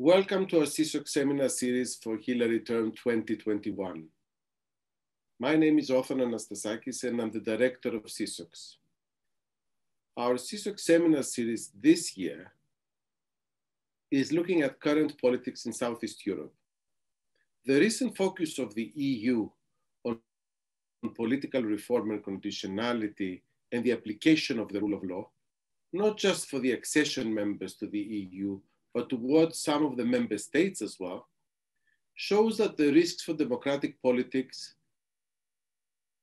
Welcome to our SEESOX seminar series for Hilary Term 2021. My name is Othon Anastasakis and I'm the director of SEESOX. Our SEESOX seminar series this year is looking at current politics in Southeast Europe. The recent focus of the EU on political reform and conditionality and the application of the rule of law, not just for the accession members to the EU, but towards some of the member states as well, shows that the risks for democratic politics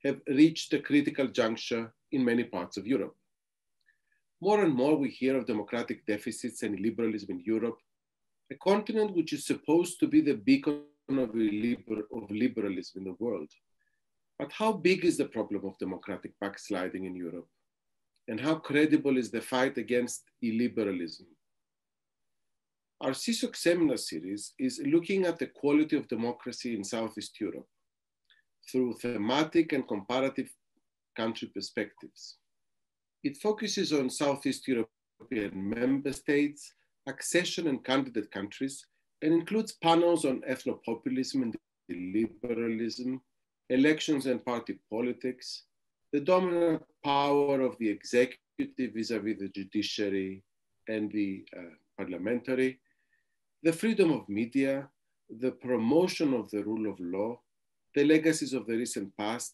have reached a critical juncture in many parts of Europe. More and more we hear of democratic deficits and illiberalism in Europe, a continent which is supposed to be the beacon of liberalism in the world. But how big is the problem of democratic backsliding in Europe? And how credible is the fight against illiberalism? Our SEESOX seminar series is looking at the quality of democracy in Southeast Europe through thematic and comparative country perspectives. It focuses on Southeast European member states, accession and candidate countries, and includes panels on ethnopopulism and illiberalism, elections and party politics, the dominant power of the executive vis-à-vis the judiciary and the parliamentary, the freedom of media, the promotion of the rule of law, the legacies of the recent past,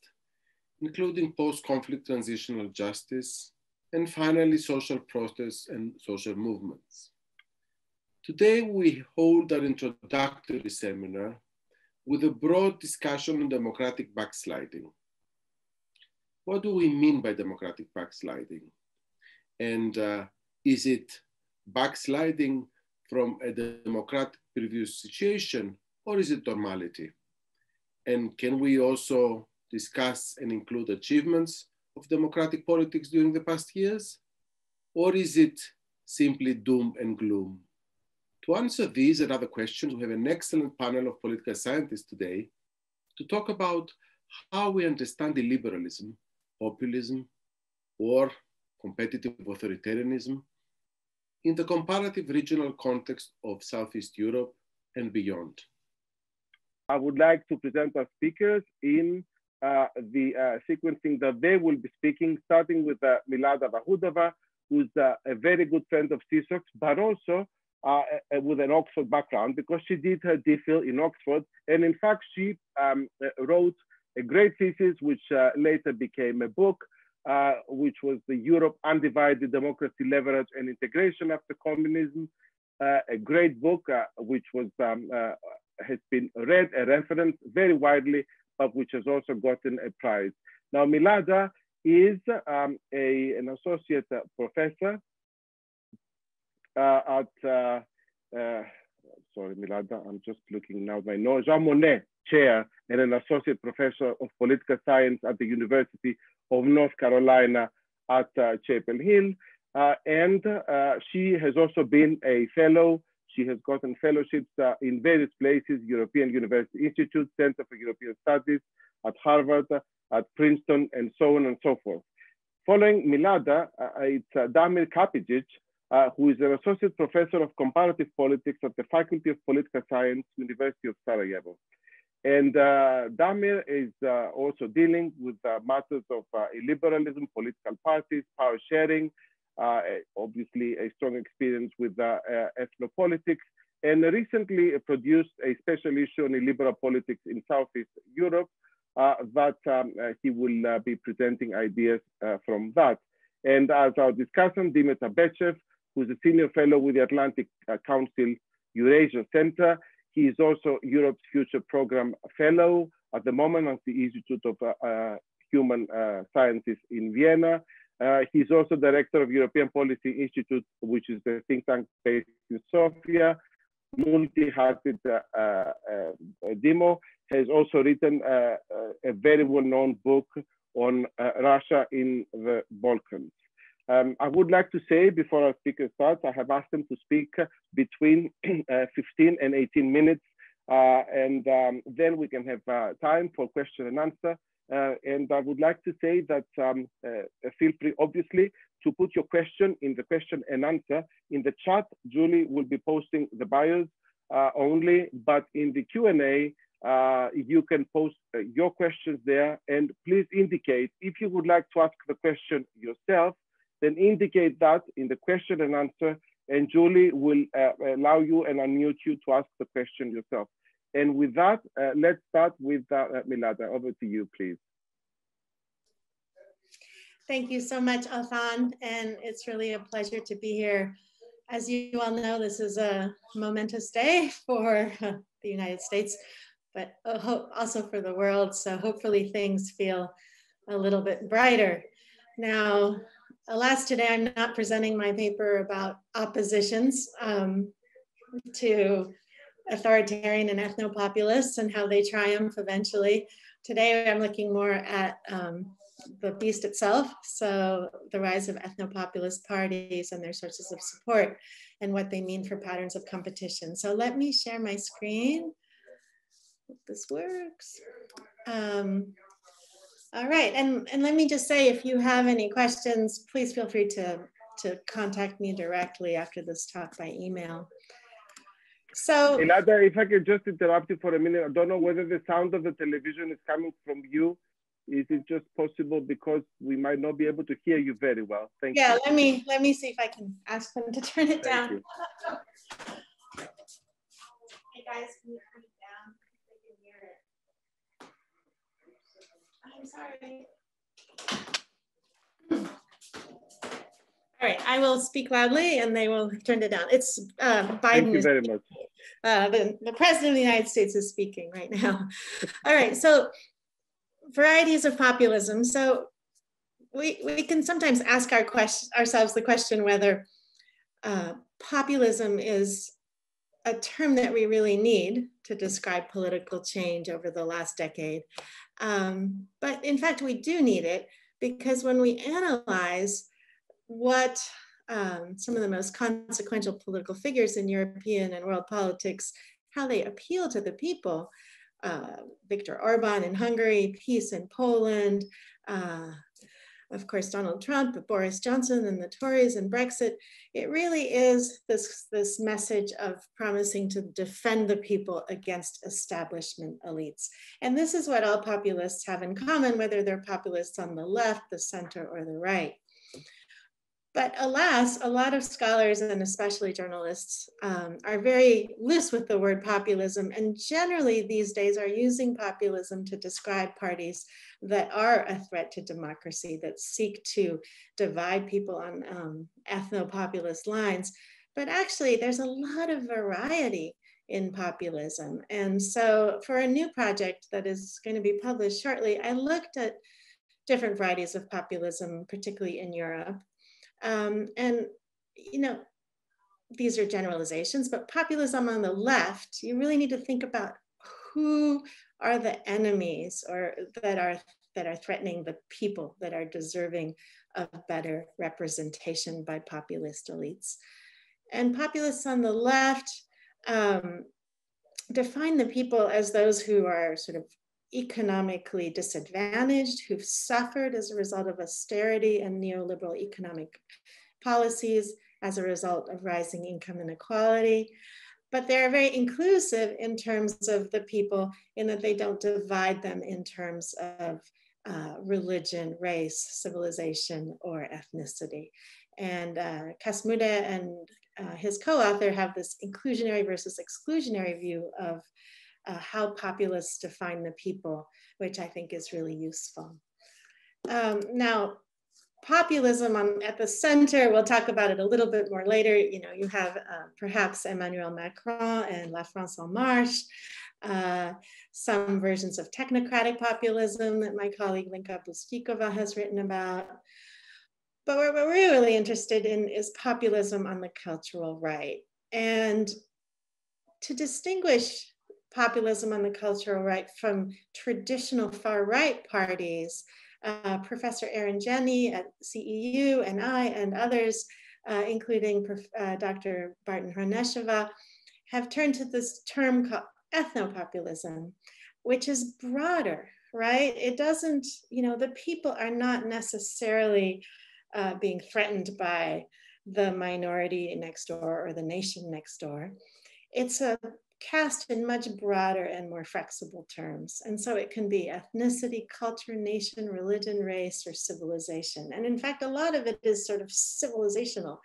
including post-conflict transitional justice, and finally, social protests and social movements. Today, we hold our introductory seminar with a broad discussion on democratic backsliding. What do we mean by democratic backsliding? And is it backsliding from a democratic previous situation, or is it normality? And can we also discuss and include achievements of democratic politics during the past years? Or is it simply doom and gloom? To answer these and other questions, we have an excellent panel of political scientists today to talk about how we understand illiberalism, populism, or competitive authoritarianism in the comparative regional context of Southeast Europe and beyond. I would like to present our speakers in the sequencing that they will be speaking, starting with Milada Vachudova, who's a very good friend of SEESOX, but also with an Oxford background because she did her DPhil in Oxford. And in fact, she wrote a great thesis, which later became a book, which was the Europe Undivided Democracy, Leverage and Integration After Communism, a great book which was has been read and referenced very widely, but which has also gotten a prize. Now, Milada is an associate professor at, sorry, Milada, I'm just looking now, my notes, Jean Monnet Chair and an associate professor of political science at the University of North Carolina at Chapel Hill. And she has also been a fellow. She has gotten fellowships in various places, European University Institute, Center for European Studies, at Harvard, at Princeton, and so on and so forth. Following Milada, it's Damir Kapidzic, who is an associate professor of comparative politics at the Faculty of Political Science, University of Sarajevo. And Damir is also dealing with matters of illiberalism, political parties, power sharing, obviously a strong experience with ethnopolitics, and recently produced a special issue on illiberal politics in Southeast Europe that he will be presenting ideas from that. And as our discussant, Dimitar Bechev, who's a senior fellow with the Atlantic Council Eurasia Center. He is also Europe's Future Program Fellow at the moment at the Institute of Human Sciences in Vienna. He's also director of European Policy Institute, which is the think tank based in Sofia. Multi-hearted Dimo has also written a very well-known book on Russia in the Balkans. I would like to say before our speaker starts, I have asked them to speak between 15 and 18 minutes, and then we can have time for question and answer. And I would like to say that feel free, obviously, to put your question in the question and answer in the chat. Julie will be posting the bios only, but in the Q&A, you can post your questions there, and please indicate if you would like to ask the question yourself, then indicate that in the question and answer, and Julie will allow you and unmute you to ask the question yourself. And with that, let's start with Milada. Over to you, please. Thank you so much, Othon, and it's really a pleasure to be here. As you all know, this is a momentous day for the United States, but also for the world. So hopefully things feel a little bit brighter. Now, alas, today I'm not presenting my paper about oppositions to authoritarian and ethnopopulists and how they triumph eventually. Today I'm looking more at the beast itself, so the rise of ethnopopulist parties and their sources of support and what they mean for patterns of competition. So let me share my screen. Hope this works. All right, and let me just say, if you have any questions, please feel free to contact me directly after this talk by email. So, Milada, if I could just interrupt you for a minute, I don't know whether the sound of the television is coming from you. Is it just possible, because we might not be able to hear you very well? Thank you. Yeah, let me see if I can ask them to turn it down. You. Hey guys, can you turn it down? They can hear it. I'm sorry. All right, I will speak loudly and they will turn it down. It's Biden. Thank you very much. The President of the United States is speaking right now. All right, so varieties of populism. So we can sometimes ask ourselves the question whether populism is a term that we really need to describe political change over the last decade. But in fact, we do need it, because when we analyze what some of the most consequential political figures in European and world politics, how they appeal to the people, Viktor Orban in Hungary, peace in Poland, of course, Donald Trump, Boris Johnson and the Tories and Brexit, it really is this message of promising to defend the people against establishment elites. And this is what all populists have in common, whether they're populists on the left, the center, or the right. But alas, a lot of scholars and especially journalists are very loose with the word populism, and generally these days are using populism to describe parties that are a threat to democracy, that seek to divide people on ethnopopulist lines. But actually there's a lot of variety in populism. And so for a new project that is going to be published shortly, I looked at different varieties of populism, particularly in Europe. And, you know, these are generalizations, but populism on the left, you really need to think about who are the enemies or that are threatening the people that are deserving of better representation by populist elites. And populists on the left define the people as those who are sort of economically disadvantaged, who've suffered as a result of austerity and neoliberal economic policies as a result of rising income inequality. But they're very inclusive in terms of the people, in that they don't divide them in terms of religion, race, civilization, or ethnicity. And Kasmude and his co-author have this inclusionary versus exclusionary view of how populists define the people, which I think is really useful. Now, populism at the center, we'll talk about it a little bit more later. You know, you have perhaps Emmanuel Macron and La France En Marche, some versions of technocratic populism that my colleague Linka Bustikova has written about. But what we're really interested in is populism on the cultural right. And to distinguish populism on the cultural right from traditional far-right parties, Professor Erin Jenny at CEU and I and others, including Dr. Barton Hronesheva, have turned to this term called ethnopopulism, which is broader, right? It doesn't, you know, the people are not necessarily being threatened by the minority next door or the nation next door. It's a cast in much broader and more flexible terms. And so it can be ethnicity, culture, nation, religion, race, or civilization. And in fact, a lot of it is sort of civilizational.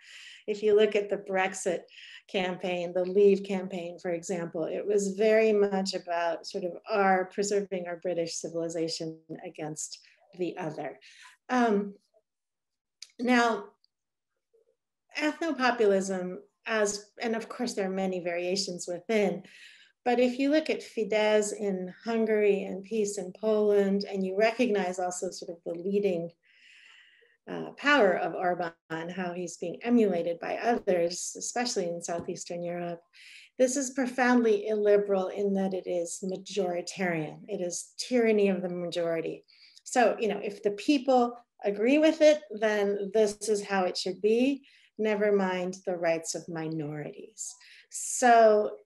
If you look at the Brexit campaign, the Leave campaign, for example, it was very much about sort of preserving our British civilization against the other. Now, ethnopopulism, and of course there are many variations within, but if you look at Fidesz in Hungary and PiS in Poland, and you recognize also sort of the leading power of Orban, how he's being emulated by others, especially in Southeastern Europe, this is profoundly illiberal in that it is majoritarian. It is tyranny of the majority. So, you know, if the people agree with it, then this is how it should be. Never mind the rights of minorities. So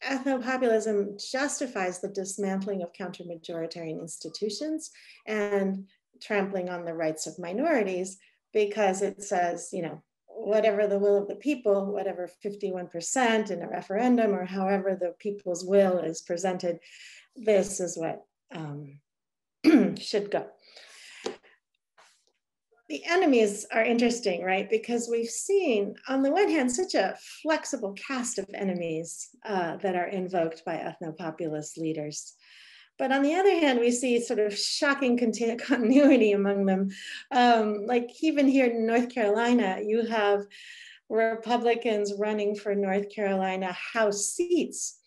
ethnopopulism justifies the dismantling of counter-majoritarian institutions and trampling on the rights of minorities, because it says, you know, whatever the will of the people, whatever 51% in a referendum, or however the people's will is presented, this is what should go. The enemies are interesting, right? Because we've seen, on the one hand, such a flexible cast of enemies that are invoked by ethnopopulist leaders. But on the other hand, we see sort of shocking continuity among them. Like even here in North Carolina, you have Republicans running for North Carolina House seats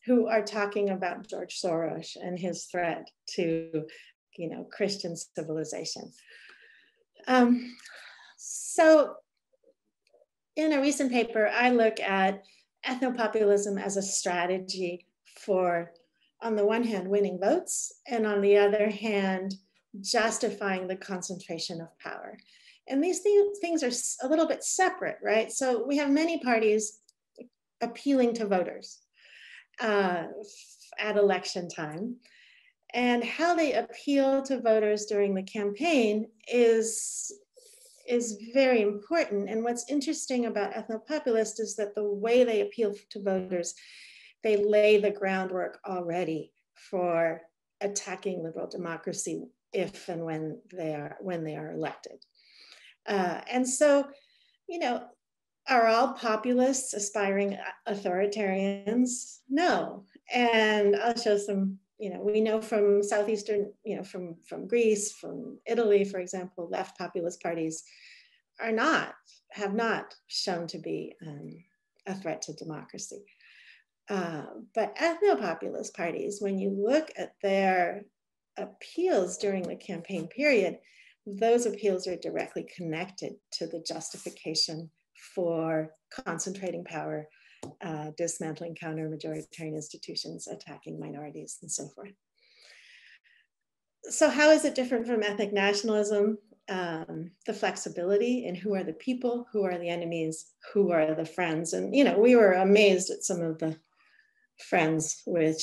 who are talking about George Soros and his threat to, you know, Christian civilization. So in a recent paper, I look at ethnopopulism as a strategy for, on the one hand, winning votes, and on the other hand, justifying the concentration of power. And these things are a little bit separate, right? So we have many parties appealing to voters at election time. And how they appeal to voters during the campaign is very important. And what's interesting about ethnopopulists is that the way they appeal to voters, they lay the groundwork already for attacking liberal democracy if and when they are elected. And so, you know, are all populists aspiring authoritarians? No. And I'll show some. You know, we know from Southeastern, you know, from Greece, from Italy, for example, left populist parties have not shown to be a threat to democracy. But ethnopopulist parties, when you look at their appeals during the campaign period, those appeals are directly connected to the justification for concentrating power, dismantling counter-majoritarian institutions, attacking minorities, and so forth. So how is it different from ethnic nationalism? The flexibility in who are the people, who are the enemies, who are the friends. And, you know, we were amazed at some of the friends with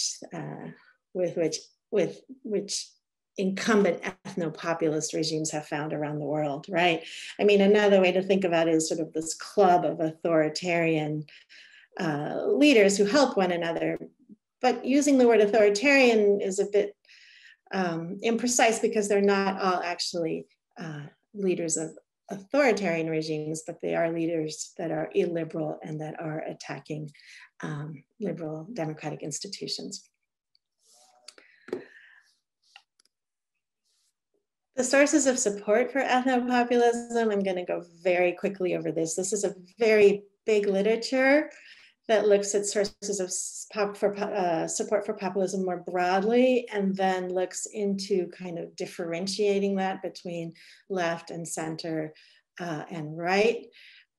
which incumbent ethnopopulist regimes have found around the world, right? I mean, another way to think about it is sort of this club of authoritarian leaders who help one another. But using the word authoritarian is a bit imprecise, because they're not all actually leaders of authoritarian regimes, but they are leaders that are illiberal and that are attacking liberal democratic institutions. The sources of support for ethnopopulism, I'm going to go very quickly over this. This is a very big literature that looks at sources of support for populism more broadly, and then looks into kind of differentiating that between left and center and right.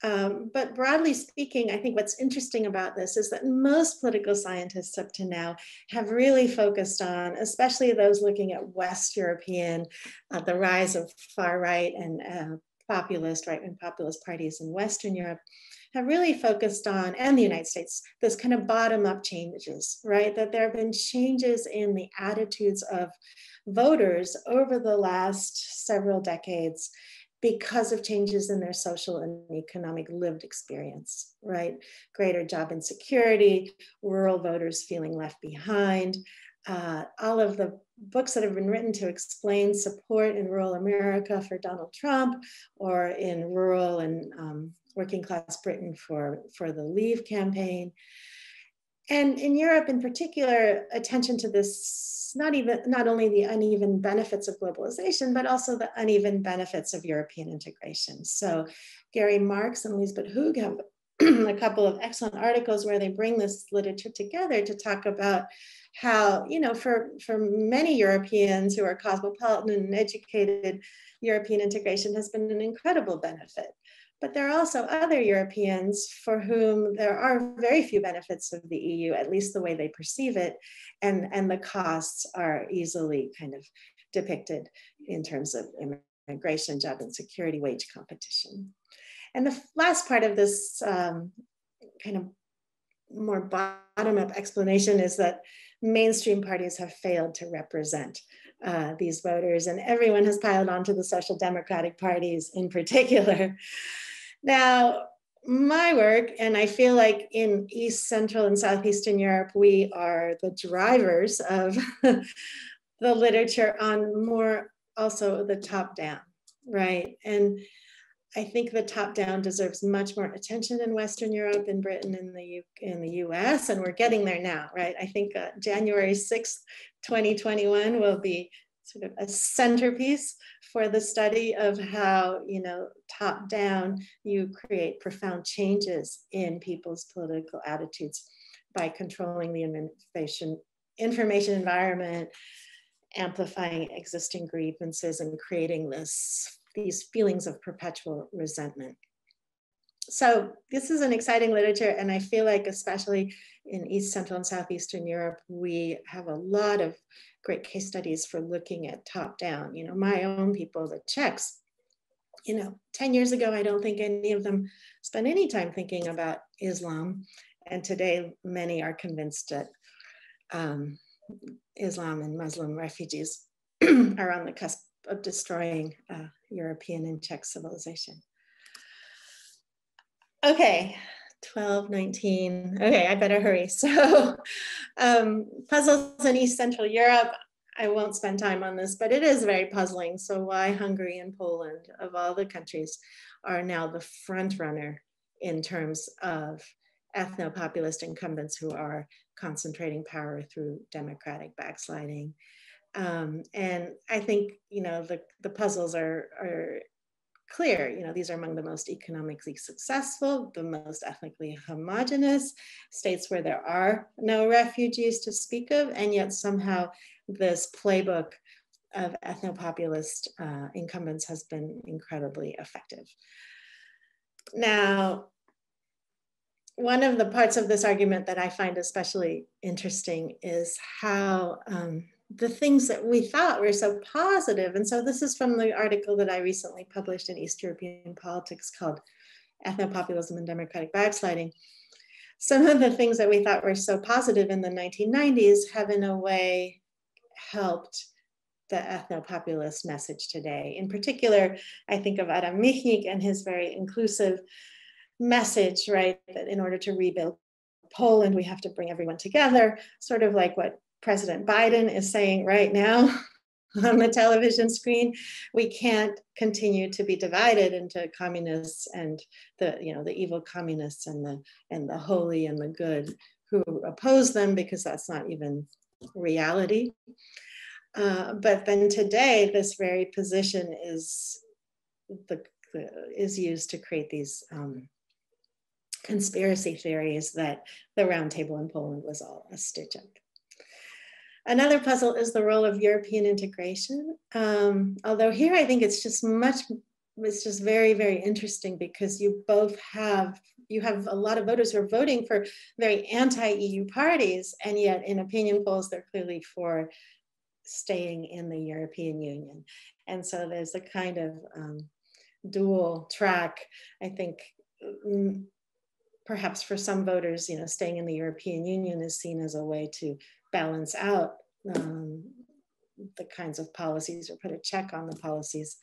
But broadly speaking, I think what's interesting about this is that most political scientists up to now have really focused on, especially those looking at West European, the rise of far right and populist, right-wing populist parties in Western Europe, have really focused on, and the United States, this kind of bottom-up changes, right? That there have been changes in the attitudes of voters over the last several decades, because of changes in their social and economic lived experience, right? Greater job insecurity, rural voters feeling left behind, all of the books that have been written to explain support in rural America for Donald Trump, or in rural and working class Britain for the Leave campaign. And in Europe in particular, attention to this, not only the uneven benefits of globalization, but also the uneven benefits of European integration. So Gary Marks and Lisbeth Hug have a couple of excellent articles where they bring this literature together to talk about how, you know, for many Europeans who are cosmopolitan and educated, European integration has been an incredible benefit. But there are also other Europeans for whom there are very few benefits of the EU, at least the way they perceive it, and the costs are easily kind of depicted in terms of immigration, job insecurity, wage competition. And the last part of this kind of more bottom-up explanation is that mainstream parties have failed to represent these voters, and everyone has piled onto the social democratic parties in particular. Now, my work, and I feel like in East, Central, and Southeastern Europe, we are the drivers of the literature on more also the top down, right? And I think the top down deserves much more attention in Western Europe, in Britain, in the US, and we're getting there now, right? I think January 6th, 2021 will be sort of a centerpiece for the study of how, you know, top down, you create profound changes in people's political attitudes by controlling the information environment, amplifying existing grievances, and creating these feelings of perpetual resentment. So this is an exciting literature, and I feel like especially in East, Central, and Southeastern Europe, we have a lot of great case studies for looking at top down. You know, my own people, the Czechs, you know, 10 years ago, I don't think any of them spent any time thinking about Islam. And today, many are convinced that Islam and Muslim refugees are on the cusp of destroying European and Czech civilization. Okay, 12, 19. Okay, I better hurry. So puzzles in East Central Europe. I won't spend time on this, but it is very puzzling. So why Hungary and Poland, of all the countries, are now the front runner in terms of ethnopopulist incumbents who are concentrating power through democratic backsliding. And I think, you know, the puzzles are clear. You know, these are among the most economically successful, the most ethnically homogenous states where there are no refugees to speak of, and yet somehow this playbook of ethnopopulist incumbents has been incredibly effective. Now, one of the parts of this argument that I find especially interesting is how the things that we thought were so positive, and so this is from the article that I recently published in East European Politics called Ethnopopulism and Democratic Backsliding. Some of the things that we thought were so positive in the 1990s have in a way helped the ethnopopulist message today. In particular, I think of Adam Michnik and his very inclusive message, right? That in order to rebuild Poland, we have to bring everyone together, sort of like what President Biden is saying right now on the television screen. We can't continue to be divided into communists and the evil communists and the holy and the good who oppose them, because that's not even reality. But then today, this very position is used to create these conspiracy theories that the Round Table in Poland was all a stitch up. Another puzzle is the role of European integration. Although here I think it's just very, very interesting, because you have a lot of voters who are voting for very anti-EU parties, and yet in opinion polls, they're clearly for staying in the European Union. And so there's a kind of dual track, I think. Perhaps for some voters, you know, staying in the European Union is seen as a way to balance out the kinds of policies, or put a check on the policies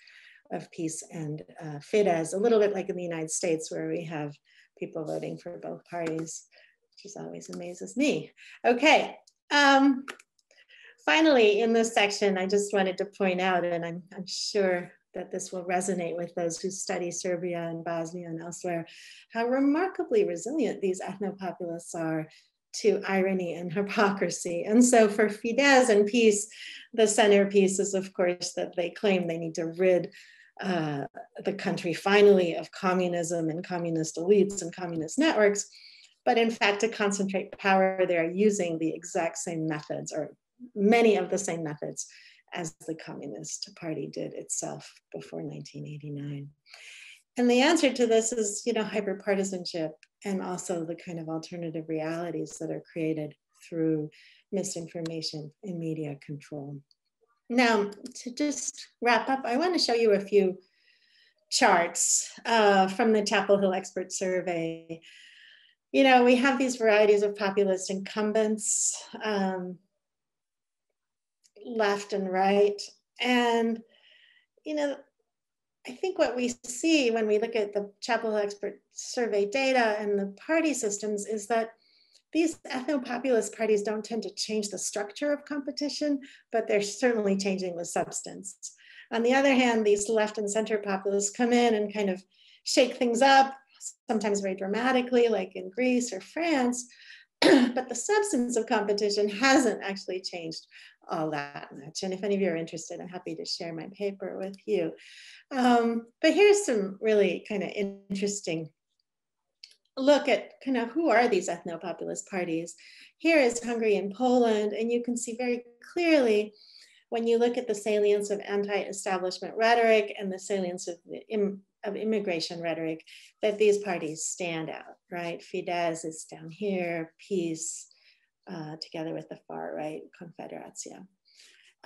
of PiS and Fidesz, a little bit like in the United States where we have people voting for both parties, which always amazes me. Okay, finally in this section, I just wanted to point out, and I'm sure that this will resonate with those who study Serbia and Bosnia and elsewhere, how remarkably resilient these ethnopopulists are to irony and hypocrisy. And so for Fidesz and PiS, the centerpiece is, of course, that they claim they need to rid the country finally of communism and communist elites and communist networks. But in fact, to concentrate power, they are using the exact same methods, or many of the same methods, as the Communist Party did itself before 1989. And the answer to this is, hyperpartisanship, and also the kind of alternative realities that are created through misinformation and media control. Now, to just wrap up, I want to show you a few charts from the Chapel Hill Expert Survey. We have these varieties of populist incumbents, left and right. And, I think what we see when we look at the Chapel Hill Expert Survey data and the party systems is that these ethnopopulist parties don't tend to change the structure of competition, but they're certainly changing the substance. On the other hand, these left and center populists come in and kind of shake things up, sometimes very dramatically, like in Greece or France, but the substance of competition hasn't actually changed all that much. And if any of you are interested, I'm happy to share my paper with you. But here's some really kind of interesting look at kind of who are these ethnopopulist parties. Here is Hungary and Poland, and you can see very clearly when you look at the salience of anti-establishment rhetoric and the salience of immigration rhetoric, that these parties stand out, right? Fidesz is down here, PiS, together with the far right, Confederația.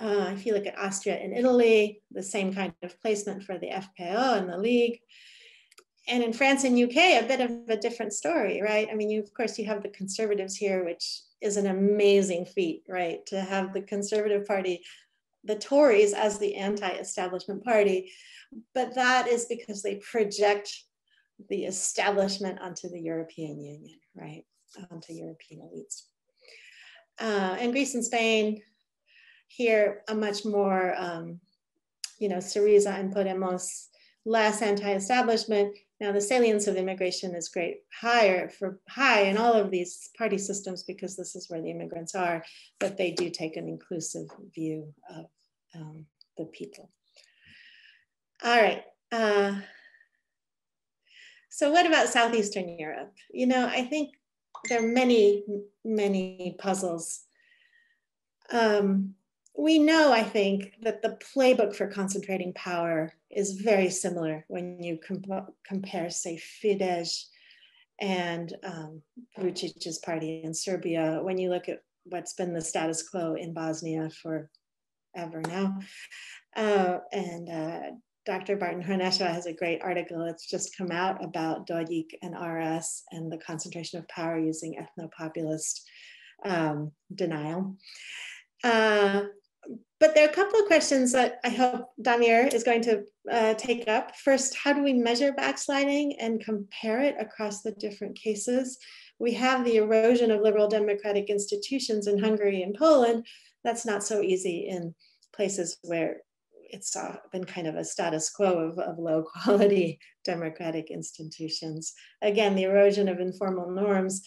If you look at Austria and Italy, the same kind of placement for the FPÖ and the League. And in France and UK, a bit of a different story, right? I mean, of course, you have the Conservatives here, which is an amazing feat, right? To have the Conservative Party, the Tories, as the anti-establishment party. But that is because they project the establishment onto the European Union, right? Onto European elites. And Greece and Spain, here a much more, Syriza and Podemos, less anti-establishment. Now the salience of immigration is high in all of these party systems because this is where the immigrants are, but they do take an inclusive view of the people. All right. So what about Southeastern Europe? I think there are many, many puzzles. We know, I think, that the playbook for concentrating power is very similar when you compare, say, Fidesz and Vucic's party in Serbia, when you look at what's been the status quo in Bosnia forever now. Dr. Barton Hrnečeva has a great article that's just come out about Dodik and RS and the concentration of power using ethnopopulist denial. But there are a couple of questions that I hope Damir is going to take up. First, how do we measure backsliding and compare it across the different cases? We have the erosion of liberal democratic institutions in Hungary and Poland. That's not so easy in places where it's been kind of a status quo of low quality democratic institutions. Again, the erosion of informal norms,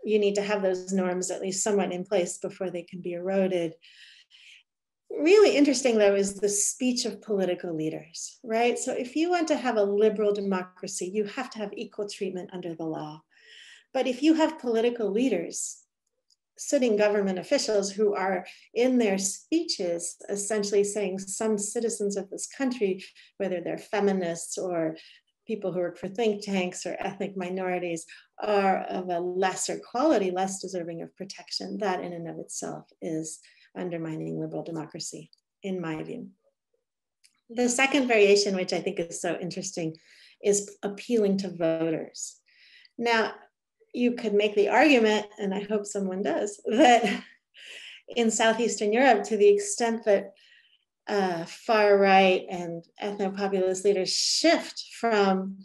you need to have those norms at least somewhat in place before they can be eroded. Really interesting, though, is the speech of political leaders, right? So if you want to have a liberal democracy, you have to have equal treatment under the law. But if you have political leaders, sitting government officials who are in their speeches essentially saying some citizens of this country, whether they're feminists or people who work for think tanks or ethnic minorities, are of a lesser quality, less deserving of protection, that in and of itself is undermining liberal democracy, in my view. The second variation, which I think is so interesting, is appealing to voters. Now, you could make the argument, and I hope someone does, that in Southeastern Europe, to the extent that far right and ethnopopulist leaders shift from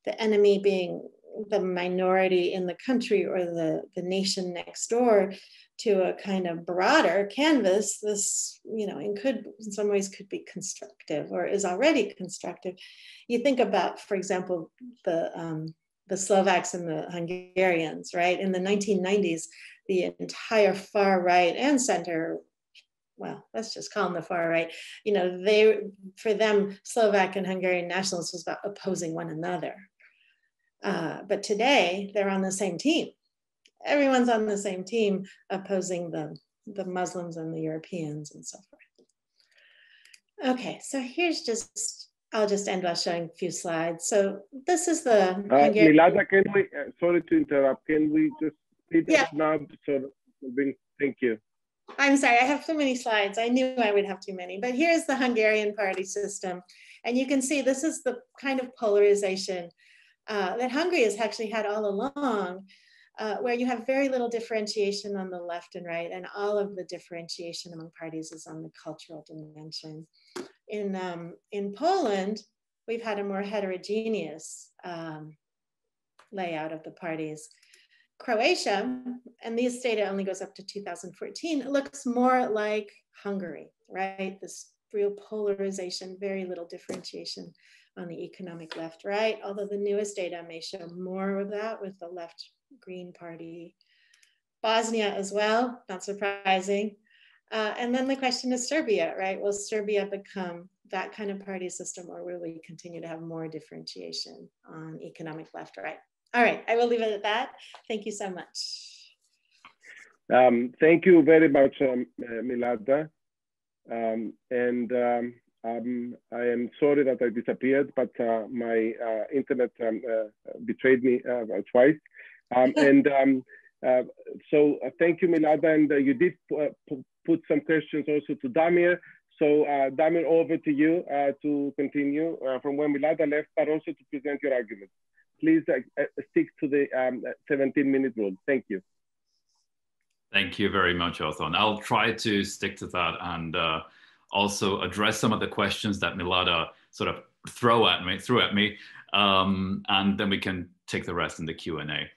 the enemy being the minority in the country or the nation next door to a kind of broader canvas, this, in some ways could be constructive or is already constructive. You think about, for example, the Slovaks and the Hungarians, right? In the 1990s, the entire far right and center, well, let's just call them the far right, for them, Slovak and Hungarian nationalists was about opposing one another. But today, they're on the same team. Everyone's on the same team opposing the Muslims and the Europeans and so forth. Okay, so I'll just end by showing a few slides. So this is the Milada, can we, sorry to interrupt, can we just speed up now? Thank you. I'm sorry, I have too many slides. I knew I would have too many, but here's the Hungarian party system. And you can see this is the kind of polarization that Hungary has actually had all along, where you have very little differentiation on the left and right, and all of the differentiation among parties is on the cultural dimension. In Poland, we've had a more heterogeneous layout of the parties. Croatia, and this data only goes up to 2014, it looks more like Hungary, right? This real polarization, very little differentiation on the economic left, right? Although the newest data may show more of that with the left Green Party. Bosnia as well, not surprising. And then the question is Serbia, right? Will Serbia become that kind of party system, or will we continue to have more differentiation on economic left, right? All right, I will leave it at that. Thank you so much. Thank you very much, Milada. I am sorry that I disappeared, but my internet betrayed me twice. So thank you, Milada. And you did put some questions also to Damir. So Damir, over to you to continue from where Milada left, but also to present your argument. Please stick to the 17-minute rule. Thank you. Thank you very much, Othon. I'll try to stick to that and also address some of the questions that Milada sort of threw at me, and then we can take the rest in the Q&A.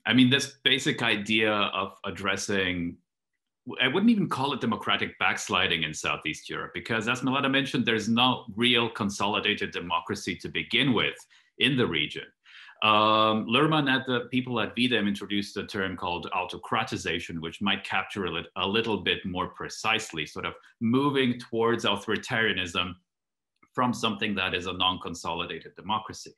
I mean, this basic idea of addressing, I wouldn't even call it democratic backsliding in Southeast Europe, because as Milada mentioned, there's no real consolidated democracy to begin with in the region. Lerman and the people at Videm introduced a term called autocratization, which might capture it a little bit more precisely, sort of moving towards authoritarianism from something that is a non-consolidated democracy.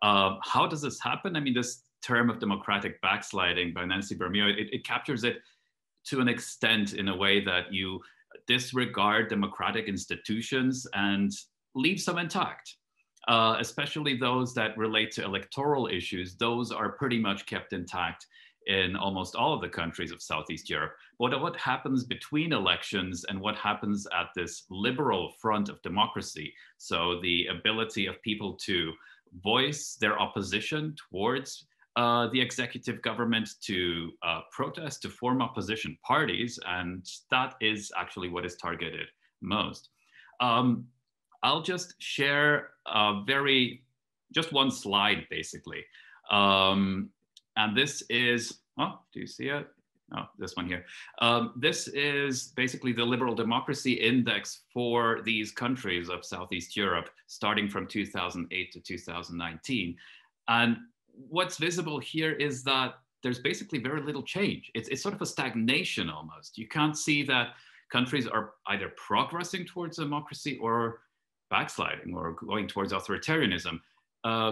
How does this happen? I mean, this term of democratic backsliding by Nancy Bermeo, it captures it to an extent in a way that you disregard democratic institutions and leave some intact. Especially those that relate to electoral issues, those are pretty much kept intact in almost all of the countries of Southeast Europe. But what happens between elections and what happens at this liberal front of democracy, so the ability of people to voice their opposition towards the executive government, to protest, to form opposition parties, and that is actually what is targeted most. I'll just share just one slide, basically. And this is, oh, do you see it? Oh, this one here. This is basically the liberal democracy index for these countries of Southeast Europe, starting from 2008 to 2019. And what's visible here is that there's basically very little change. It's sort of a stagnation almost. You can't see that countries are either progressing towards democracy or backsliding or going towards authoritarianism.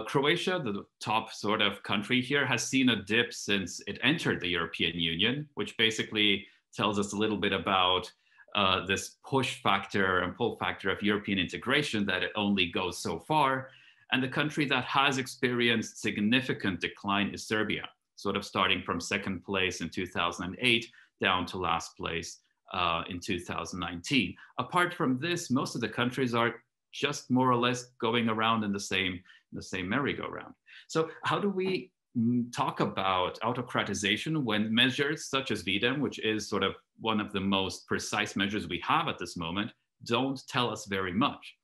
Croatia, the top sort of country here, has seen a dip since it entered the European Union, which basically tells us a little bit about this push factor and pull factor of European integration, that it only goes so far. And the country that has experienced significant decline is Serbia, sort of starting from second place in 2008 down to last place in 2019. Apart from this, most of the countries are just more or less going around in the same merry-go-round. So how do we talk about autocratization when measures such as Videm, which is sort of one of the most precise measures we have at this moment, don't tell us very much.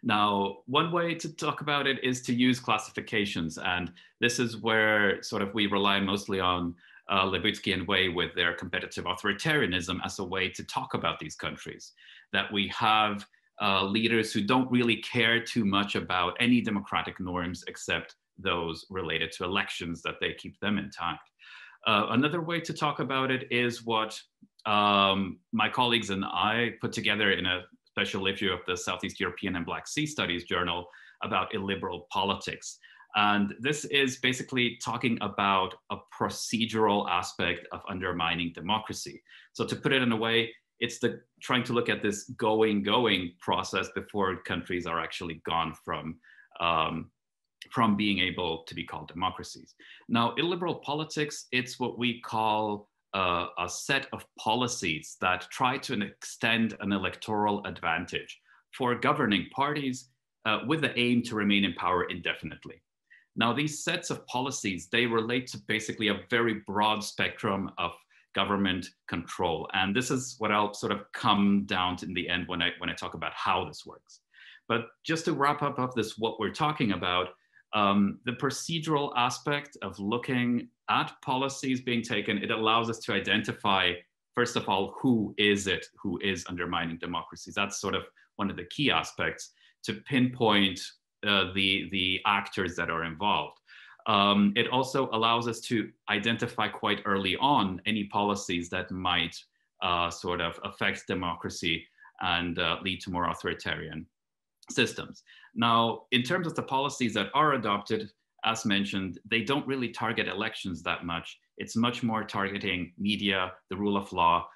Now, one way to talk about it is to use classifications. And this is where sort of we rely mostly on Levitsky and Way with their competitive authoritarianism as a way to talk about these countries. That we have leaders who don't really care too much about any democratic norms except those related to elections, that they keep them intact. Another way to talk about it is what my colleagues and I put together in a special issue of the Southeast European and Black Sea Studies journal about illiberal politics. And this is basically talking about a procedural aspect of undermining democracy. So to put it in a way, it's trying to look at this going process before countries are actually gone from being able to be called democracies. Now, illiberal politics, it's what we call a set of policies that try to extend an electoral advantage for governing parties with the aim to remain in power indefinitely. Now, these sets of policies, they relate to basically a very broad spectrum of government control. And this is what I'll sort of come down to in the end when I talk about how this works. But just to wrap up of this, what we're talking about, the procedural aspect of looking at policies being taken, it allows us to identify, first of all, who is undermining democracies. That's sort of one of the key aspects to pinpoint the actors that are involved. It also allows us to identify quite early on any policies that might sort of affect democracy and lead to more authoritarian systems. Now, in terms of the policies that are adopted, as mentioned, they don't really target elections that much. It's much more targeting media, the rule of law,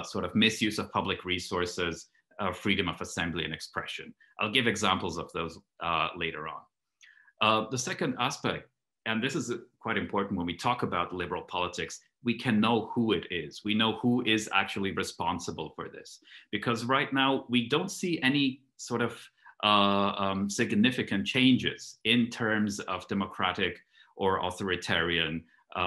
sort of misuse of public resources, freedom of assembly and expression. I'll give examples of those later on. The second aspect, and this is quite important when we talk about liberal politics, we can know who it is. We know who is actually responsible for this. Because right now, we don't see any sort of significant changes in terms of democratic or authoritarian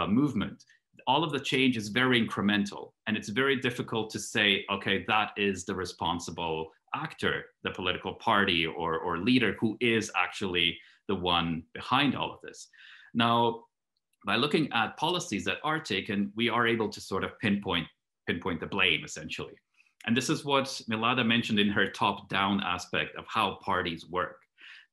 movement. All of the change is very incremental, and it's very difficult to say, okay, that is the responsible actor, the political party or leader who is actually the one behind all of this. Now, by looking at policies that are taken, we are able to sort of pinpoint the blame, essentially. And this is what Milada mentioned in her top-down aspect of how parties work.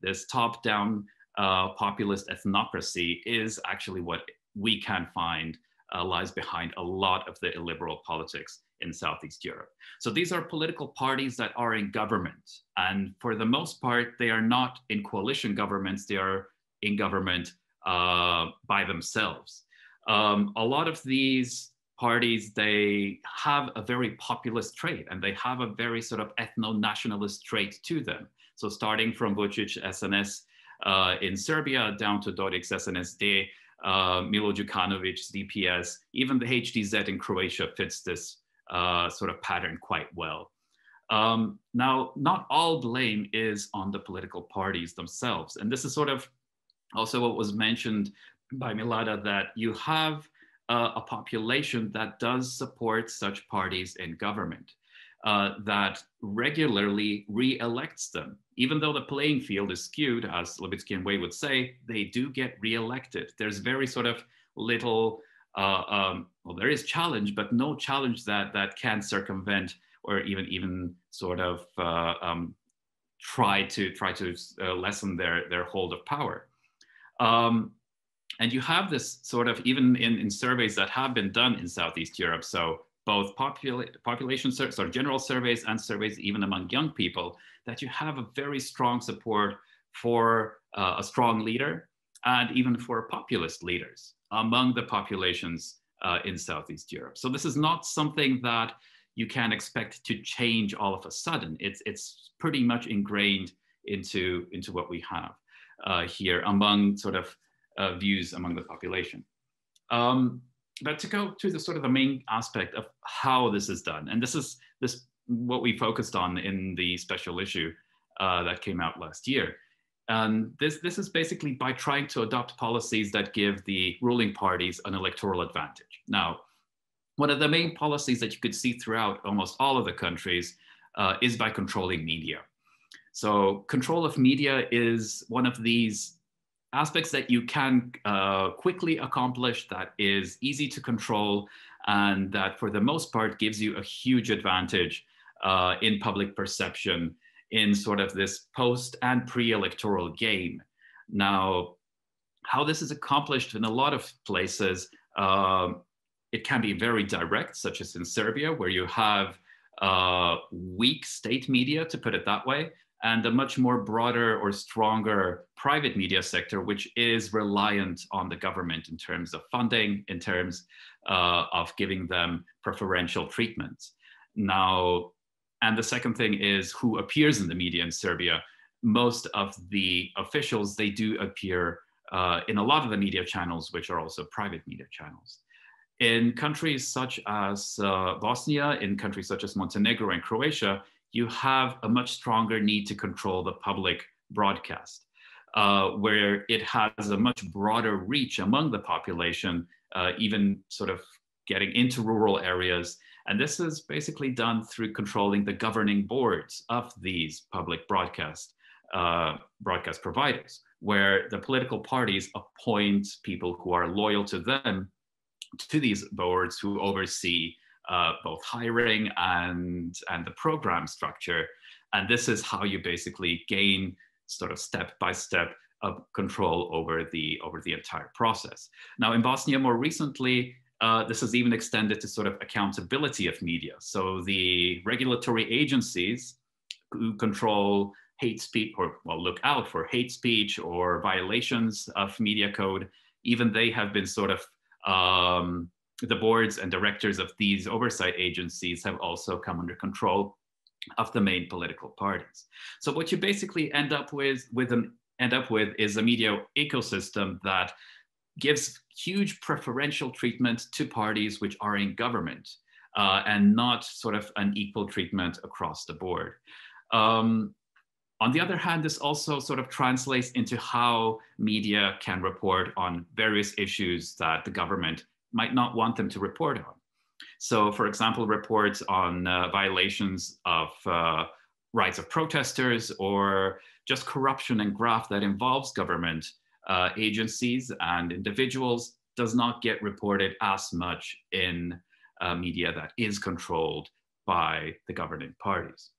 This top-down populist ethnocracy is actually what we can find lies behind a lot of the illiberal politics in Southeast Europe. So these are political parties that are in government. And for the most part, they are not in coalition governments, they are in government by themselves. A lot of these parties, they have a very populist trait, and they have a very sort of ethno-nationalist trait to them. So starting from Vučić SNS in Serbia down to Dodik's SNSD, Milo Đukanovic's DPS, even the HDZ in Croatia fits this sort of pattern quite well. Now, not all blame is on the political parties themselves. And this is sort of also what was mentioned by Milada, that you have a population that does support such parties in government, that regularly re-elects them. Even though the playing field is skewed, as Levitsky and Way would say, they do get re-elected. There's very sort of little, well, there is challenge, but no challenge that can circumvent or even sort of try to lessen their hold of power. And you have this sort of, even in surveys that have been done in Southeast Europe, so both population surveys, or general surveys, and surveys even among young people, that you have a very strong support for a strong leader, and even for populist leaders among the populations in Southeast Europe. So this is not something that you can expect to change all of a sudden. It's pretty much ingrained into what we have here among sort of views among the population. But to go to the sort of the main aspect of how this is done, and this is what we focused on in the special issue that came out last year. And this is basically by trying to adopt policies that give the ruling parties an electoral advantage. Now, one of the main policies that you could see throughout almost all of the countries is by controlling media. So control of media is one of these aspects that you can quickly accomplish, that is easy to control, and that for the most part gives you a huge advantage in public perception in sort of this post and pre-electoral game. Now, how this is accomplished in a lot of places, it can be very direct, such as in Serbia, where you have weak state media, to put it that way, and a much more broader or stronger private media sector, which is reliant on the government in terms of funding, in terms of giving them preferential treatment. Now, and the second thing is who appears in the media in Serbia. Most of the officials, they do appear in a lot of the media channels, which are also private media channels. In countries such as Bosnia, in countries such as Montenegro and Croatia, you have a much stronger need to control the public broadcast, where it has a much broader reach among the population, even sort of getting into rural areas. And this is basically done through controlling the governing boards of these public broadcast providers, where the political parties appoint people who are loyal to them to these boards, who oversee both hiring and the program structure. And this is how you basically gain sort of step by step of control over the entire process. Now in Bosnia more recently, this has even extended to sort of accountability of media. So the regulatory agencies who control hate speech, or well, look out for hate speech or violations of media code, even they have been sort of, the boards and directors of these oversight agencies have also come under control of the main political parties. So what you basically end up with is a media ecosystem that gives huge preferential treatment to parties which are in government, and not sort of an equal treatment across the board. On the other hand, this also sort of translates into how media can report on various issues that the government might not want them to report on. So for example, reports on violations of rights of protesters, or just corruption and graft that involves government agencies and individuals, does not get reported as much in media that is controlled by the governing parties.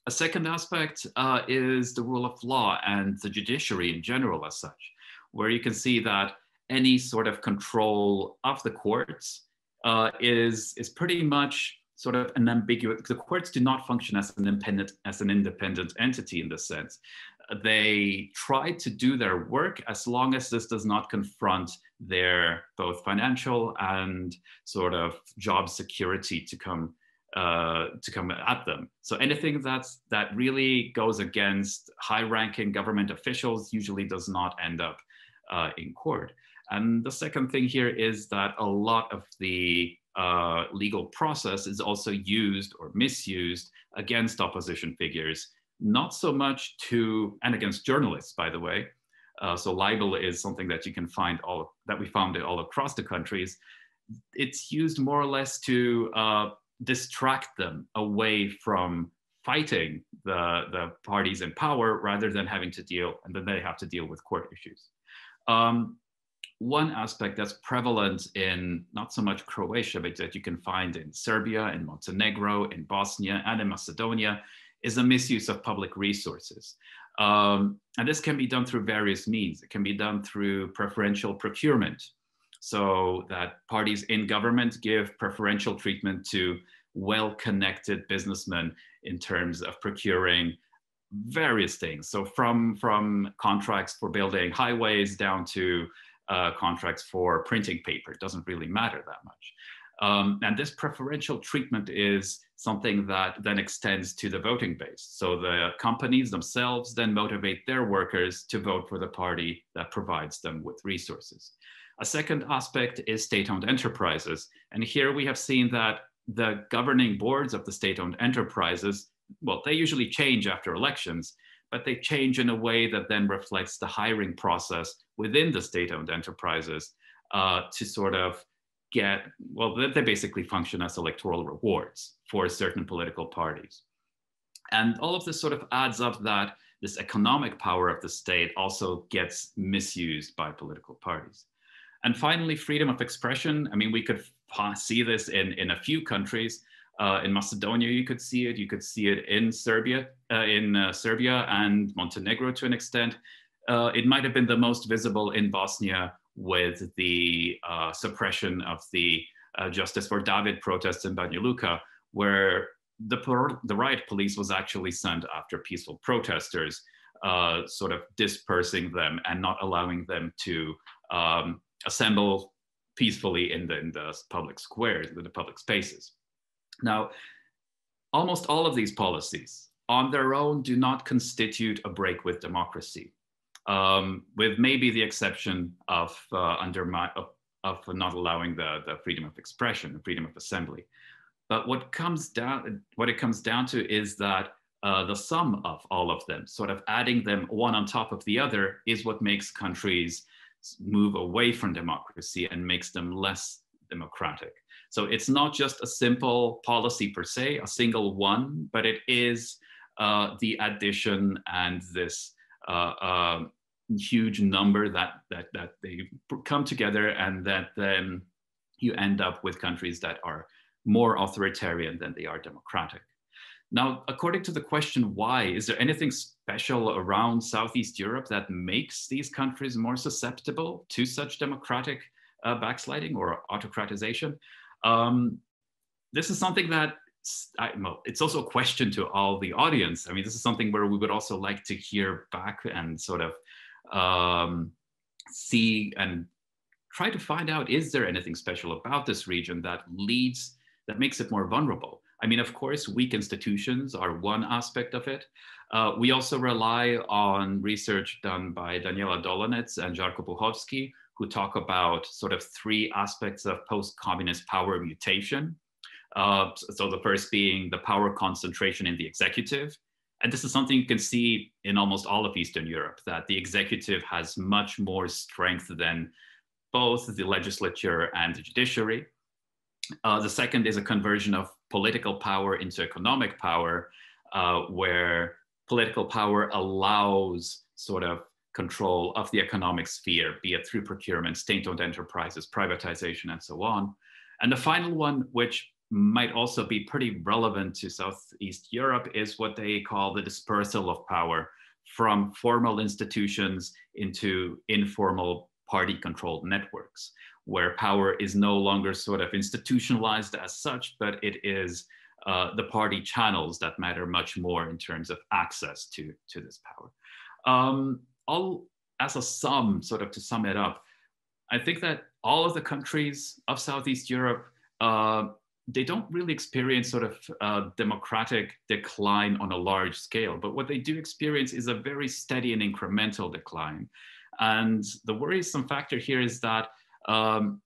A second aspect is the rule of law and the judiciary in general as such, where you can see that any sort of control of the courts is pretty much sort of an ambiguous. The courts do not function as an independent entity in this sense. They try to do their work as long as this does not confront their both financial and sort of job security to come at them. So anything that really goes against high-ranking government officials usually does not end up in court. And the second thing here is that a lot of the legal process is also used or misused against opposition figures, not so much and against journalists, by the way. So libel is something that you can find that we found it all across the countries. It's used more or less to distract them away from fighting the parties in power, rather than having to deal, and then they have to deal with court issues. One aspect that's prevalent in not so much Croatia, but that you can find in Serbia, in Montenegro, in Bosnia, and in Macedonia, is the misuse of public resources. And this can be done through various means. It can be done through preferential procurement, so that parties in government give preferential treatment to well-connected businessmen in terms of procuring various things. So from contracts for building highways down to contracts for printing paper. It doesn't really matter that much. And this preferential treatment is something that then extends to the voting base. So the companies themselves then motivate their workers to vote for the party that provides them with resources. A second aspect is state-owned enterprises. And here we have seen that the governing boards of the state-owned enterprises, well, they usually change after elections, but they change in a way that then reflects the hiring process within the state-owned enterprises to sort of get, well, they basically function as electoral rewards for certain political parties. And all of this sort of adds up that this economic power of the state also gets misused by political parties. And finally, freedom of expression. I mean, we could see this in a few countries. In Macedonia, you could see it. You could see it in Serbia and Montenegro to an extent. It might have been the most visible in Bosnia with the suppression of the Justice for David protests in Banja Luka, where the riot police was actually sent after peaceful protesters, sort of dispersing them and not allowing them to assemble peacefully in the public squares, in the public spaces. Now, almost all of these policies on their own do not constitute a break with democracy, with maybe the exception of not allowing the freedom of expression, the freedom of assembly. But what it comes down to is that the sum of all of them, sort of adding them one on top of the other, is what makes countries move away from democracy and makes them less democratic. So it's not just a simple policy per se, a single one, but it is the addition and this huge number that they come together, and that then you end up with countries that are more authoritarian than they are democratic. Now, according to the question why, is there anything special around Southeast Europe that makes these countries more susceptible to such democratic backsliding or autocratization? This is something that, it's also a question to all the audience. I mean, this is something where we would also like to hear back and sort of see and try to find out, is there anything special about this region that makes it more vulnerable? I mean, of course, weak institutions are one aspect of it. We also rely on research done by Daniela Dolanec and Jarko Buchowski, who talk about sort of three aspects of post-communist power mutation. So the first being the power concentration in the executive. And this is something you can see in almost all of Eastern Europe, that the executive has much more strength than both the legislature and the judiciary. The second is a conversion of political power into economic power, where political power allows sort of control of the economic sphere, be it through procurement, state-owned enterprises, privatization, and so on. And the final one, which might also be pretty relevant to Southeast Europe, is what they call the dispersal of power from formal institutions into informal party-controlled networks, where power is no longer sort of institutionalized as such, but it is the party channels that matter much more in terms of access to this power. All as a sum, sort of to sum it up, I think that all of the countries of Southeast Europe, they don't really experience sort of democratic decline on a large scale, but what they do experience is a very steady and incremental decline. And the worrisome factor here is that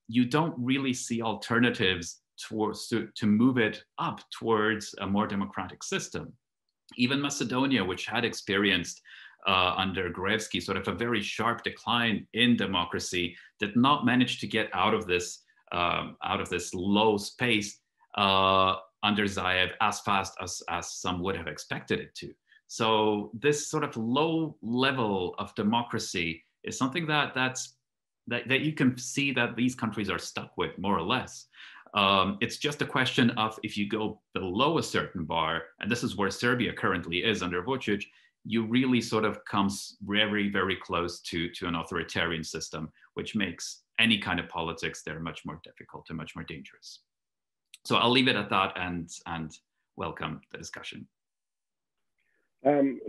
you don't really see alternatives to move it up towards a more democratic system. Even Macedonia, which had experienced under Gruevski sort of a very sharp decline in democracy, did not manage to get out of this low space under Zaev as fast as some would have expected it to. So this sort of low level of democracy is something that you can see that these countries are stuck with, more or less. It's just a question of, if you go below a certain bar, and this is where Serbia currently is under Vučić, you really sort of comes very, very close to an authoritarian system, which makes any kind of politics there much more difficult and much more dangerous. So I'll leave it at that and welcome the discussion.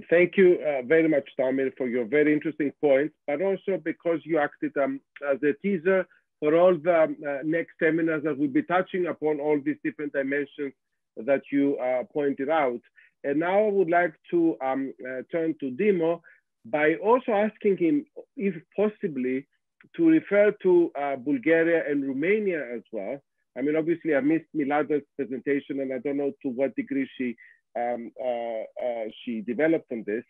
Thank you very much, Damir, for your very interesting points, but also because you acted as a teaser for all the next seminars that will be touching upon all these different dimensions that you pointed out. And now I would like to turn to Dimo by also asking him, if possibly, to refer to Bulgaria and Romania as well. I mean, obviously, I missed Milada's presentation, and I don't know to what degree she developed on this.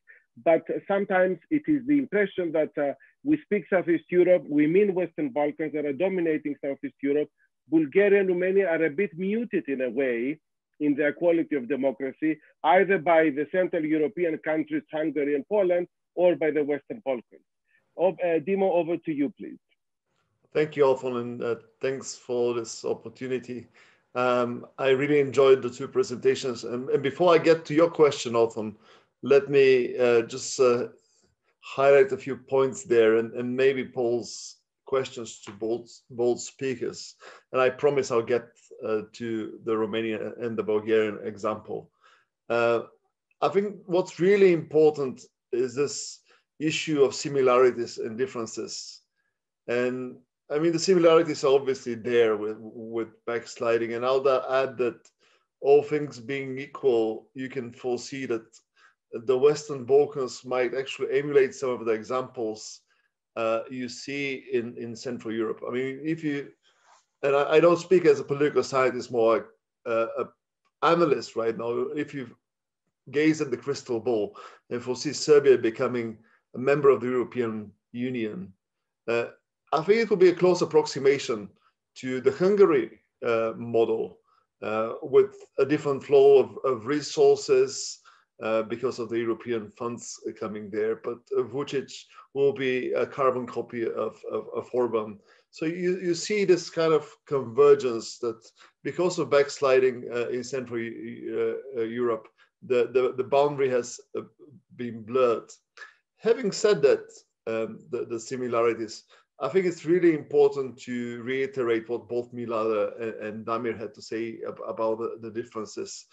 But sometimes it is the impression that we speak Southeast Europe, we mean Western Balkans that are dominating Southeast Europe. Bulgaria and Romania are a bit muted in a way, in the equality of democracy, either by the Central European countries, Hungary and Poland, or by the Western Balkans. Dimo, over to you, please. Thank you, Othon, and thanks for this opportunity. I really enjoyed the two presentations. And before I get to your question, Othon, let me just highlight a few points there and maybe pose questions to both speakers. And I promise I'll get to the Romanian and the Bulgarian example. I think what's really important is this issue of similarities and differences. And I mean, the similarities are obviously there with backsliding. And I'll add that all things being equal, you can foresee that the Western Balkans might actually emulate some of the examples you see in Central Europe. I mean, if you, and I don't speak as a political scientist, more like an analyst right now, if you gaze at the crystal ball and foresee Serbia becoming a member of the European Union, I think it will be a close approximation to the Hungary model with a different flow of resources because of the European funds coming there, but Vučić will be a carbon copy of Orban. So you see this kind of convergence that because of backsliding in Central Europe, the boundary has been blurred. Having said that, the similarities, I think it's really important to reiterate what both Milada and Damir had to say about the differences.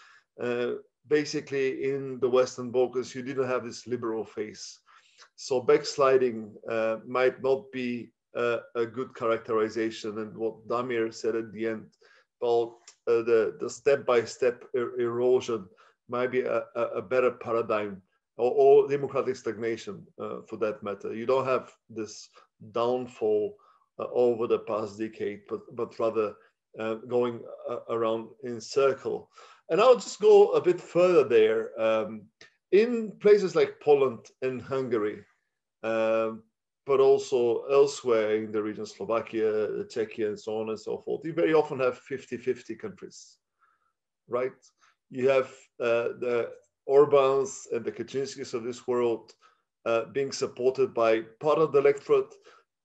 Basically, in the Western Balkans, you didn't have this liberal phase. So backsliding might not be a good characterization. And what Damir said at the end about the step-by-step erosion might be a better paradigm, or democratic stagnation for that matter. You don't have this downfall over the past decade, but rather going around in circle. And I'll just go a bit further there. In places like Poland and Hungary, but also elsewhere in the region, Slovakia, Czechia, and so on and so forth, you very often have 50-50 countries, right? You have the Orbans and the Kaczynskis of this world being supported by part of the electorate,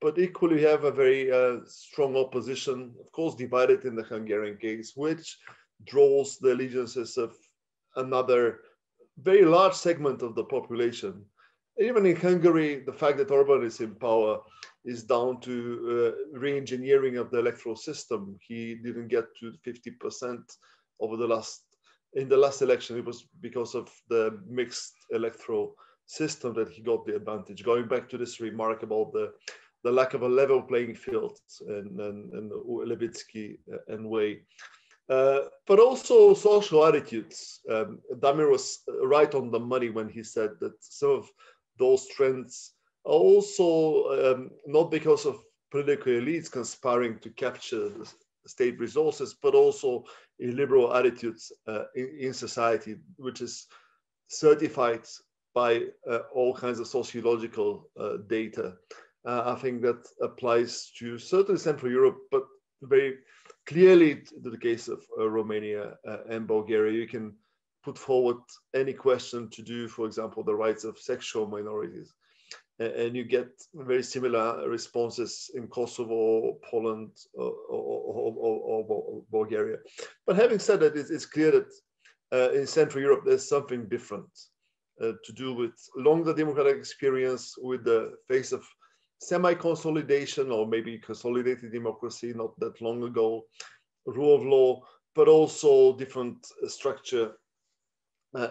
but equally you have a very strong opposition, of course, divided in the Hungarian case, which draws the allegiances of another very large segment of the population. Even in Hungary, the fact that Orban is in power is down to re-engineering of the electoral system. He didn't get to 50% over in the last election. It was because of the mixed electoral system that he got the advantage. Going back to this remark about the lack of a level playing field and Levitsky and Way. But also social attitudes. Damir was right on the money when he said that some of those trends are also not because of political elites conspiring to capture the state resources, but also illiberal attitudes in society, which is certified by all kinds of sociological data. I think that applies to certainly Central Europe, but very clearly to the case of Romania and Bulgaria. You can put forward any question to do, for example, the rights of sexual minorities, and you get very similar responses in Kosovo, Poland, or Bulgaria. But having said that, it's clear that in Central Europe, there's something different to do with longer democratic experience, with the face of semi-consolidation or maybe consolidated democracy not that long ago, rule of law, but also different structure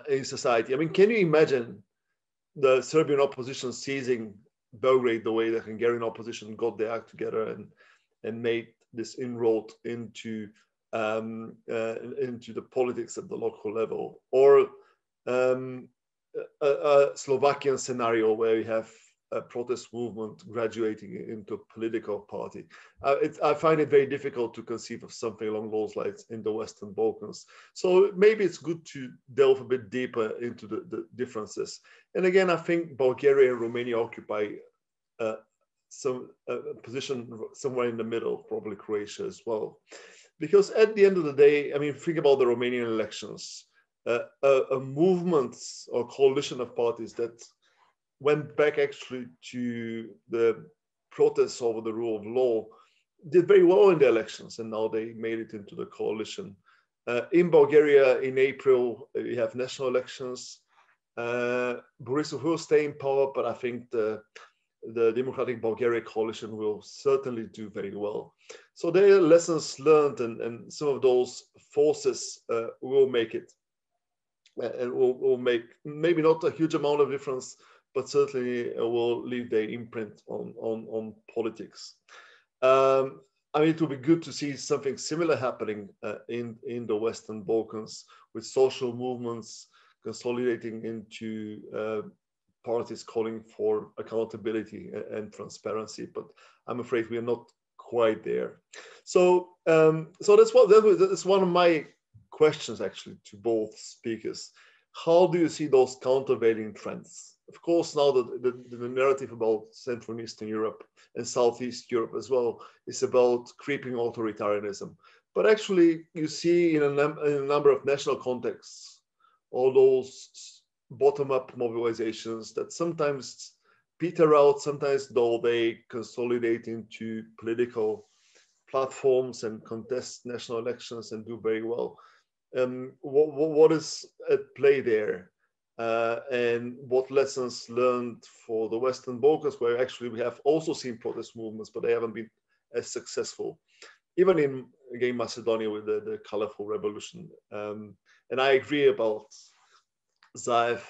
in society. I mean, can you imagine the Serbian opposition seizing Belgrade the way the Hungarian opposition got their act together and made this inroad into the politics at the local level? Or a Slovakian scenario where you have a protest movement graduating into a political party. I find it very difficult to conceive of something along those lines in the Western Balkans. So maybe it's good to delve a bit deeper into the differences. And again, I think Bulgaria and Romania occupy some position somewhere in the middle, probably Croatia as well. Because at the end of the day, I mean, think about the Romanian elections. A movement or coalition of parties that went back actually to the protests over the rule of law did very well in the elections, and now they made it into the coalition. In Bulgaria, in April, we have national elections. Borisov will stay in power, but I think the Democratic Bulgaria coalition will certainly do very well. So there are lessons learned, and some of those forces will make it, and will make maybe not a huge amount of difference, but certainly will leave their imprint on politics. I mean, it would be good to see something similar happening in the Western Balkans, with social movements consolidating into parties calling for accountability and transparency. But I'm afraid we are not quite there. So, that's one of my questions actually to both speakers. How do you see those countervailing trends? Of course, now the narrative about Central and Eastern Europe and Southeast Europe as well is about creeping authoritarianism. But actually, you see in a number of national contexts, all those bottom-up mobilizations that sometimes peter out, sometimes though they consolidate into political platforms and contest national elections and do very well. What is at play there? And what lessons learned for the Western Balkans, where actually we have also seen protest movements, but they haven't been as successful. Even in, again, Macedonia with the colorful revolution. And I agree about Zaev.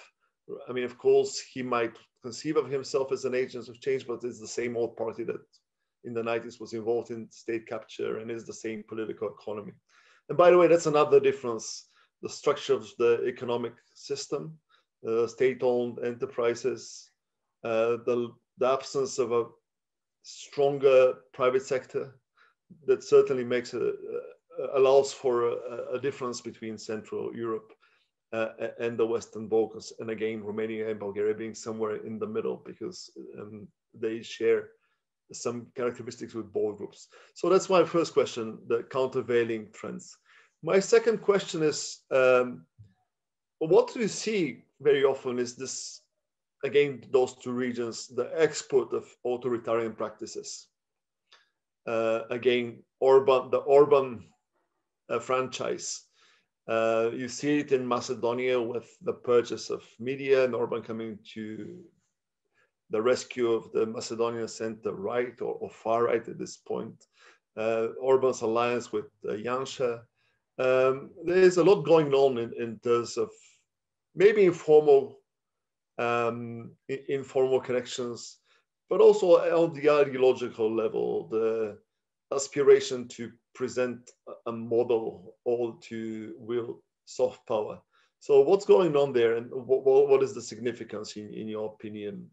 I mean, of course, he might conceive of himself as an agent of change, but it's the same old party that in the 90s was involved in state capture and is the same political economy. And by the way, that's another difference. The structure of the economic system, state-owned enterprises, the absence of a stronger private sector, that certainly makes allows for a difference between Central Europe and the Western Balkans. And again, Romania and Bulgaria being somewhere in the middle, because they share some characteristics with both groups. So that's my first question, the countervailing trends. My second question is, what we see very often is this, again, those two regions, the export of authoritarian practices. Again, the Orban franchise. You see it in Macedonia with the purchase of media and Orban coming to the rescue of the Macedonian center right or far right at this point. Orban's alliance with Janša. There's a lot going on in terms of maybe informal connections, but also on the ideological level, the aspiration to present a model all to wield soft power. So what's going on there, and what is the significance in your opinion?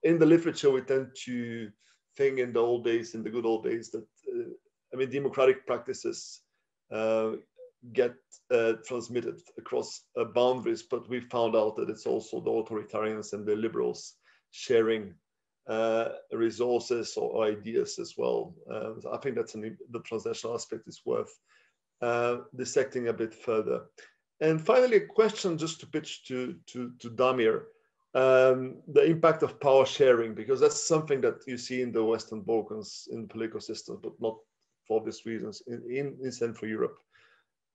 In the literature, we tend to think in the old days, in the good old days, that democratic practices get transmitted across boundaries, but we found out that it's also the authoritarians and the liberals sharing resources or ideas as well. So I think that's the transnational aspect is worth dissecting a bit further. And finally, a question just to pitch to Damir, the impact of power sharing, because that's something that you see in the Western Balkans in the political system, but not for obvious reasons in Central Europe.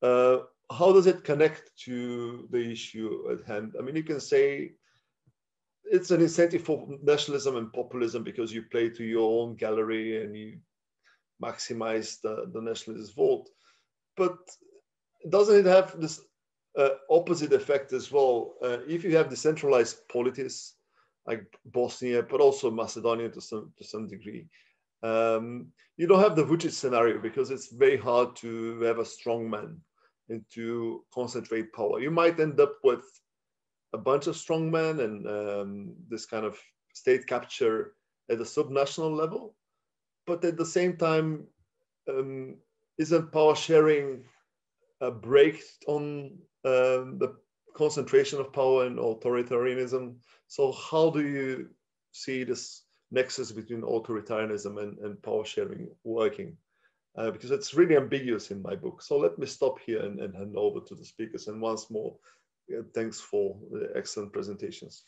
How does it connect to the issue at hand? I mean, you can say it's an incentive for nationalism and populism because you play to your own gallery and you maximize the nationalist vote. But doesn't it have this opposite effect as well? If you have decentralized polities like Bosnia, but also Macedonia to some degree, you don't have the Vučić scenario because it's very hard to have a strong man and to concentrate power. You might end up with a bunch of strongmen and this kind of state capture at a subnational level. But at the same time, isn't power sharing a break on the concentration of power and authoritarianism? So how do you see this nexus between authoritarianism and power sharing working? because it's really ambiguous in my book. So let me stop here and hand over to the speakers. And once more, thanks for the excellent presentations.